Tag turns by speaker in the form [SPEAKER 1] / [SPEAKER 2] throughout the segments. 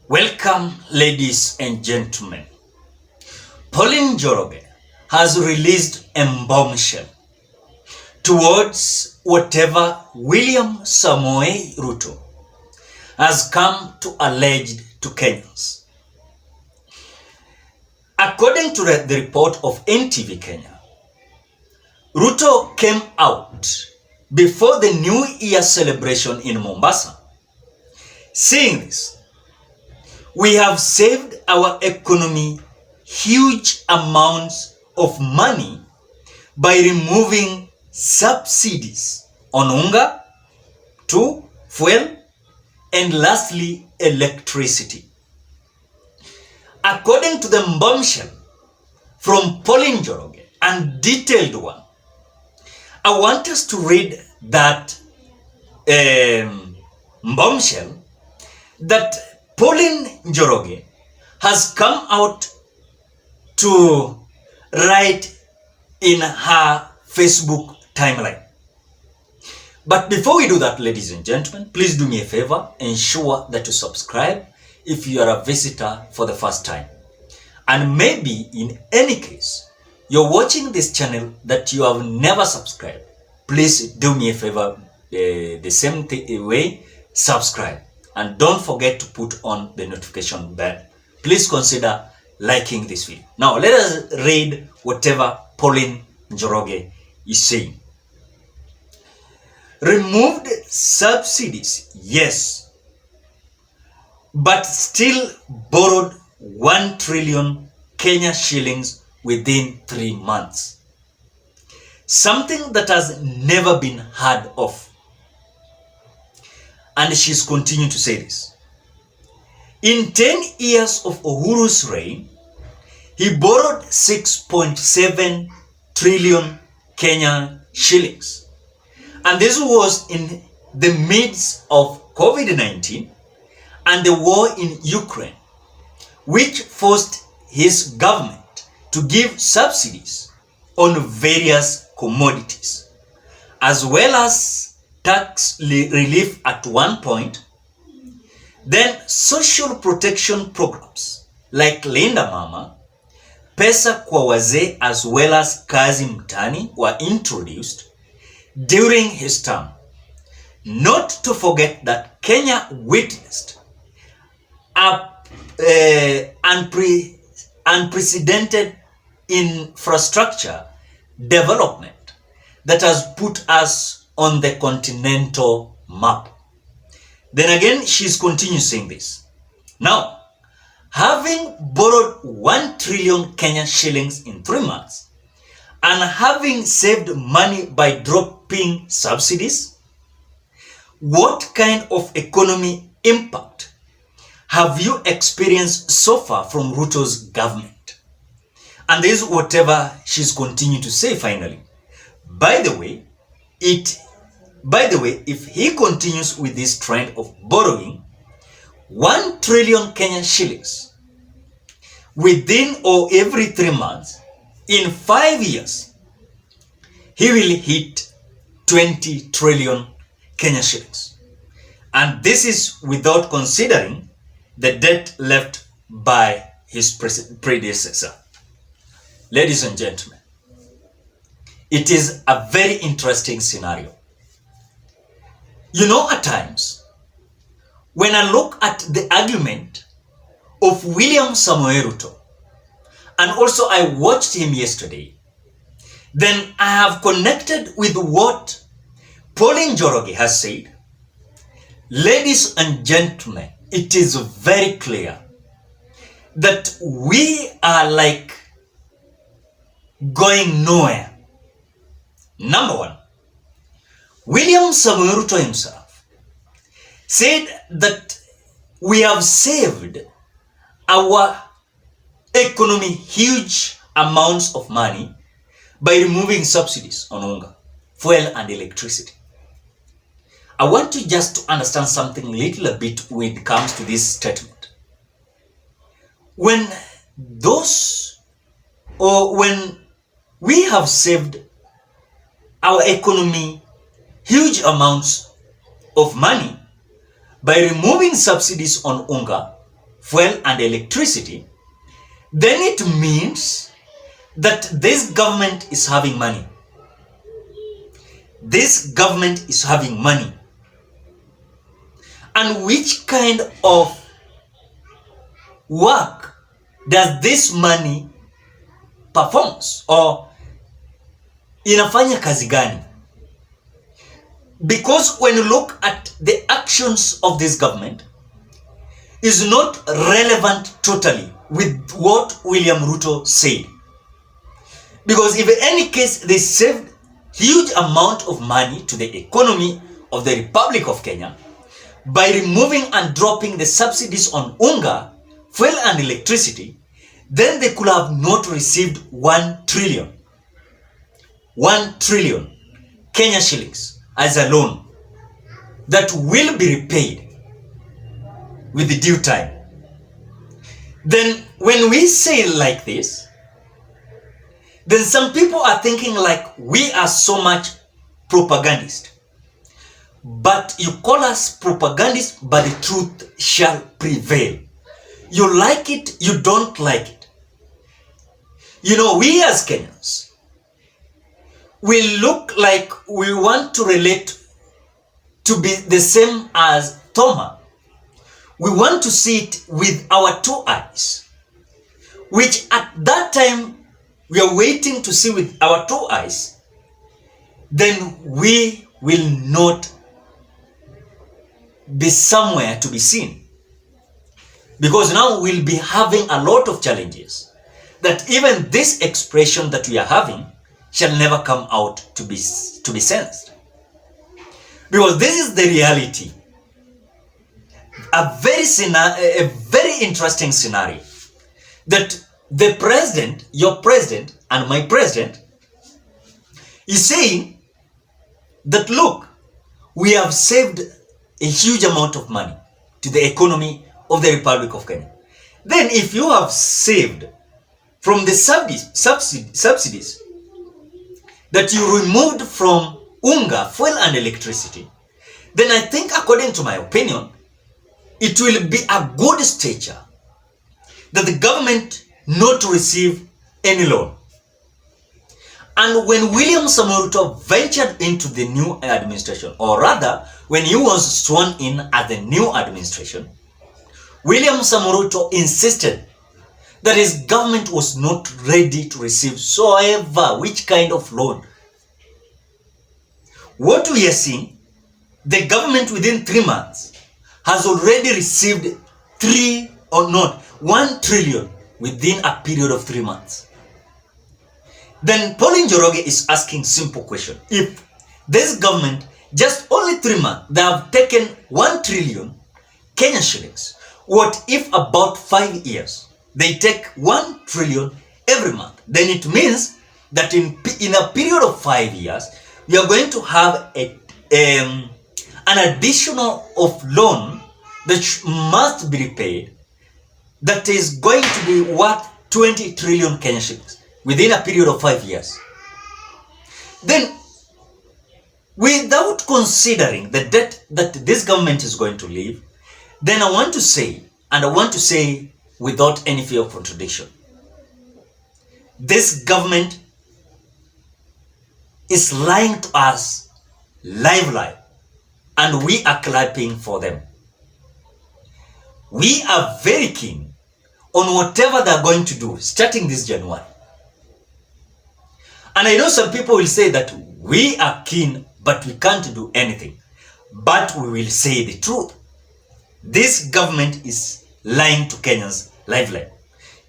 [SPEAKER 1] Welcome, ladies and gentlemen. Pauline Njoroge has released a bombshell towards whatever William Samoei Ruto has come to allege to Kenyans. According to the report of NTV Kenya, Ruto came out before the New Year celebration in Mombasa, saying this: "We have saved our economy huge amounts of money by removing subsidies on unga, fuel, and lastly, electricity." According to the bombshell from Pauline Njoroge, and detailed one, I want us to read that bombshell that Pauline Njoroge has come out to write in her Facebook timeline. But before we do that, ladies and gentlemen, please do me a favor, ensure that you subscribe if you are a visitor for the first time. And maybe in any case, you're watching this channel that you have never subscribed, please do me a favor, the same way, subscribe. And don't forget to put on the notification bell. Please consider liking this video. Now, let us read whatever Pauline Njoroge is saying. Removed subsidies, yes, but still borrowed 1 trillion Kenya shillings within 3 months. Something that has never been heard of. And she's continuing to say this: in 10 years of Uhuru's reign, he borrowed 6.7 trillion Kenya shillings. And this was in the midst of COVID-19 and the war in Ukraine, which forced his government to give subsidies on various commodities, as well as tax relief at one point, then social protection programs like Linda Mama, Pesa kwa Wazee, as well as Kazi Mtani were introduced during his term. Not to forget that Kenya witnessed unprecedented infrastructure development that has put us on the continental map. Then again, she's continuing saying this: now, having borrowed 1 trillion Kenya shillings in 3 months and having saved money by dropping subsidies, what kind of economy impact have you experienced so far from Ruto's government? And this is whatever she's continuing to say finally. By the way, if he continues with this trend of borrowing 1 trillion Kenyan shillings within or every 3 months, in 5 years, he will hit 20 trillion Kenyan shillings. And this is without considering the debt left by his predecessor. Ladies and gentlemen, it is a very interesting scenario. You know, at times, when I look at the argument of William Samoei Ruto, and also I watched him yesterday, then I have connected with what Pauline Njoroge has said. Ladies and gentlemen, it is very clear that we are like going nowhere. Number one, William Samoei Ruto himself said that we have saved our economy huge amounts of money by removing subsidies on unga, fuel, and electricity. I want you just to understand something little bit when it comes to this statement. When we have saved our economy huge amounts of money by removing subsidies on unga, fuel and electricity, then it means that this government is having money. This government is having money. And which kind of work does this money performs, or inafanya kazi gani? Because when you look at the actions of this government, is not relevant totally with what William Ruto said. Because if in any case they saved huge amount of money to the economy of the Republic of Kenya by removing and dropping the subsidies on unga, fuel and electricity, then they could have not received 1 trillion Kenya shillings as a loan that will be repaid with the due time. Then when we say like this, then some people are thinking like we are so much propagandist. But you call us propagandists, but the truth shall prevail. You like it, you don't like it. You know, we as Kenyans, we look like we want to relate to be the same as Thomas. We want to see it with our 2 eyes, which at that time we are waiting to see with our 2 eyes. Then we will not be somewhere to be seen. Because now we'll be having a lot of challenges that even this expression that we are having shall never come out to be sensed. Because this is the reality. A very interesting scenario that the president, your president and my president, is saying that look, we have saved a huge amount of money to the economy of the Republic of Kenya. Then if you have saved from the subsidies that you removed from unga, fuel and electricity, then I think, according to my opinion, it will be a good stature that the government not to receive any loan. And when William Samoei Ruto ventured into the new administration, or rather, when he was sworn in as the new administration, William Samoei Ruto insisted that his government was not ready to receive which kind of loan. What we are seeing, the government within 3 months has already received 1 trillion within a period of 3 months. Then Pauline Njoroge is asking simple question. If this government, just only 3 months, they have taken 1 trillion Kenyan shillings, what if about 5 years, they take 1 trillion every month? Then it means that in a period of 5 years, we are going to have an additional of loan that must be repaid that is going to be worth 20 trillion Kenyan shillings within a period of 5 years. Then, without considering the debt that this government is going to leave, then I want to say, and I want to say without any fear of contradiction, this government is lying to us live, and we are clapping for them. We are very keen on whatever they are going to do starting this January. And I know some people will say that we are keen, but we can't do anything. But we will say the truth. This government is lying to Kenyans live.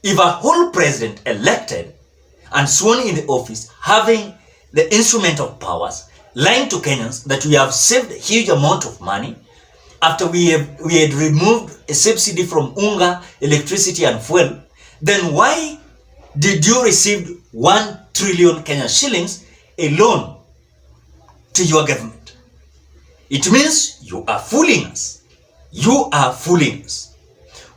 [SPEAKER 1] If a whole president elected and sworn in the office, having the instrument of powers, lying to Kenyans that we have saved a huge amount of money after we had removed a subsidy from unga, electricity and fuel, then why did you receive 1 trillion Kenyan shillings alone to your government? It means you are fooling us. You are fooling us.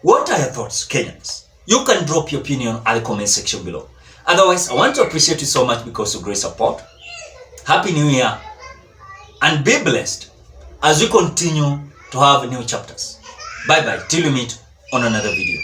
[SPEAKER 1] What are your thoughts, Kenyans? You can drop your opinion at the comment section below. Otherwise, I want to appreciate you so much because of great support. Happy New Year and be blessed as we continue to have new chapters. Bye bye till we meet on another video.